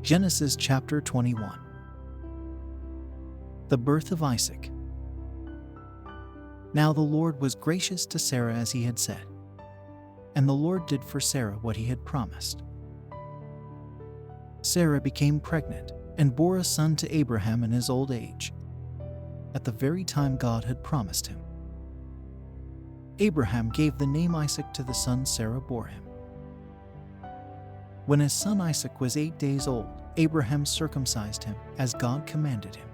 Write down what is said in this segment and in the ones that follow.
Genesis chapter 21. The birth of Isaac. Now the Lord was gracious to Sarah as he had said, and the Lord did for Sarah what he had promised. Sarah became pregnant and bore a son to Abraham in his old age, at the very time God had promised him. Abraham gave the name Isaac to the son Sarah bore him. When his son Isaac was 8 days old, Abraham circumcised him, as God commanded him.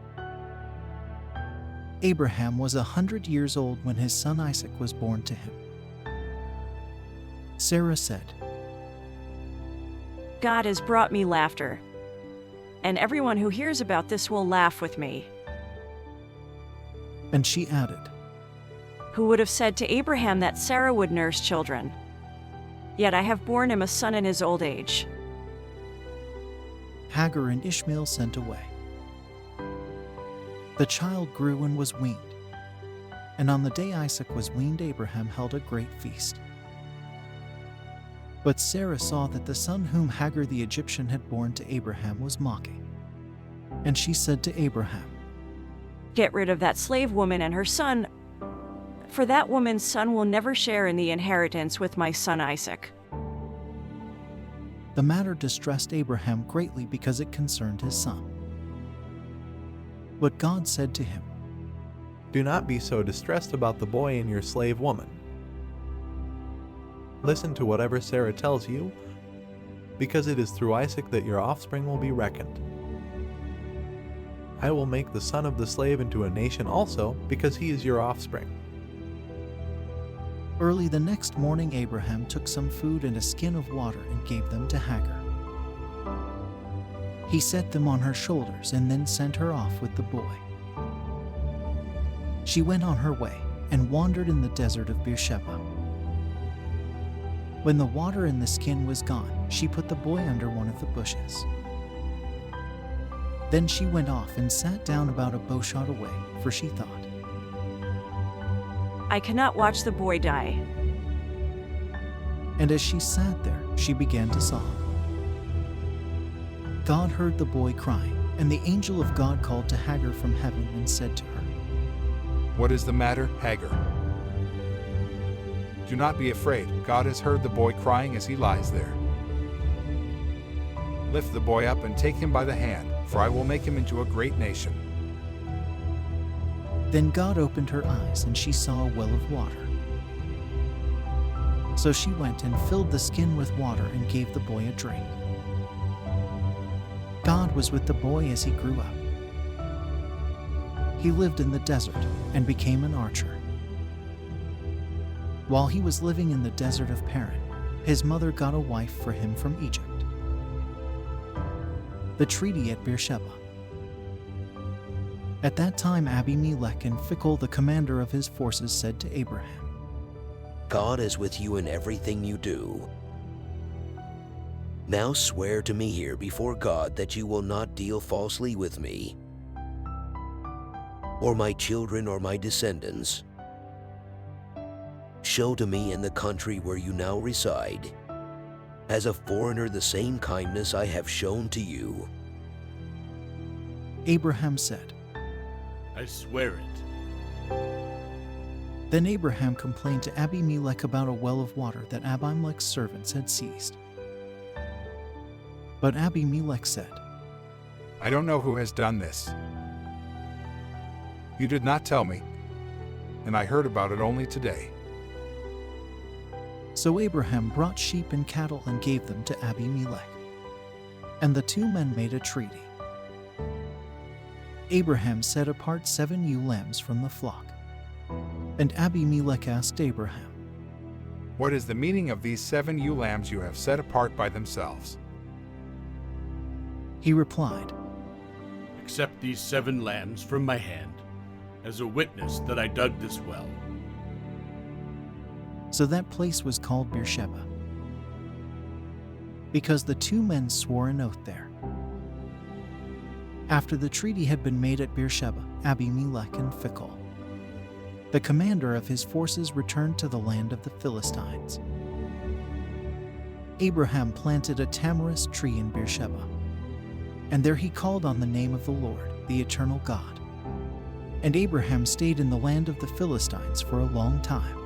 Abraham was 100 years old when his son Isaac was born to him. Sarah said, God has brought me laughter, and everyone who hears about this will laugh with me. And she added, Who would have said to Abraham that Sarah would nurse children? Yet I have borne him a son in his old age. Hagar and Ishmael sent away. The child grew and was weaned, and on the day Isaac was weaned, Abraham held a great feast. But Sarah saw that the son whom Hagar the Egyptian had borne to Abraham was mocking, and she said to Abraham, Get rid of that slave woman and her son, for that woman's son will never share in the inheritance with my son Isaac. The matter distressed Abraham greatly because it concerned his son. But God said to him, Do not be so distressed about the boy and your slave woman. Listen to whatever Sarah tells you, because it is through Isaac that your offspring will be reckoned. I will make the son of the slave into a nation also, because he is your offspring. Early the next morning, Abraham took some food and a skin of water and gave them to Hagar. He set them on her shoulders and then sent her off with the boy. She went on her way and wandered in the desert of Beersheba. When the water in the skin was gone, she put the boy under one of the bushes. Then she went off and sat down about a bowshot away, for she thought, I cannot watch the boy die. And as she sat there, she began to sob. God heard the boy crying, and the angel of God called to Hagar from heaven and said to her, What is the matter, Hagar? Do not be afraid. God has heard the boy crying as he lies there. Lift the boy up and take him by the hand, for I will make him into a great nation. Then God opened her eyes, and she saw a well of water. So she went and filled the skin with water and gave the boy a drink. God was with the boy as he grew up. He lived in the desert and became an archer. While he was living in the desert of Paran, his mother got a wife for him from Egypt. The treaty at Beersheba. At that time Abimelech and Phicol, the commander of his forces, said to Abraham, God is with you in everything you do. Now swear to me here before God that you will not deal falsely with me, or my children or my descendants. Show to me in the country where you now reside, as a foreigner, the same kindness I have shown to you. Abraham said, I swear it. Then Abraham complained to Abimelech about a well of water that Abimelech's servants had seized. But Abimelech said, I don't know who has done this. You did not tell me, and I heard about it only today. So Abraham brought sheep and cattle and gave them to Abimelech. And the two men made a treaty. Abraham set apart 7 ewe lambs from the flock. And Abimelech asked Abraham, What is the meaning of these 7 ewe lambs you have set apart by themselves? He replied, Accept these 7 lambs from my hand, as a witness that I dug this well. So that place was called Beersheba, because the two men swore an oath there. After the treaty had been made at Beersheba, Abimelech and Phicol, the commander of his forces, returned to the land of the Philistines. Abraham planted a tamarisk tree in Beersheba, and there he called on the name of the Lord, the eternal God. And Abraham stayed in the land of the Philistines for a long time.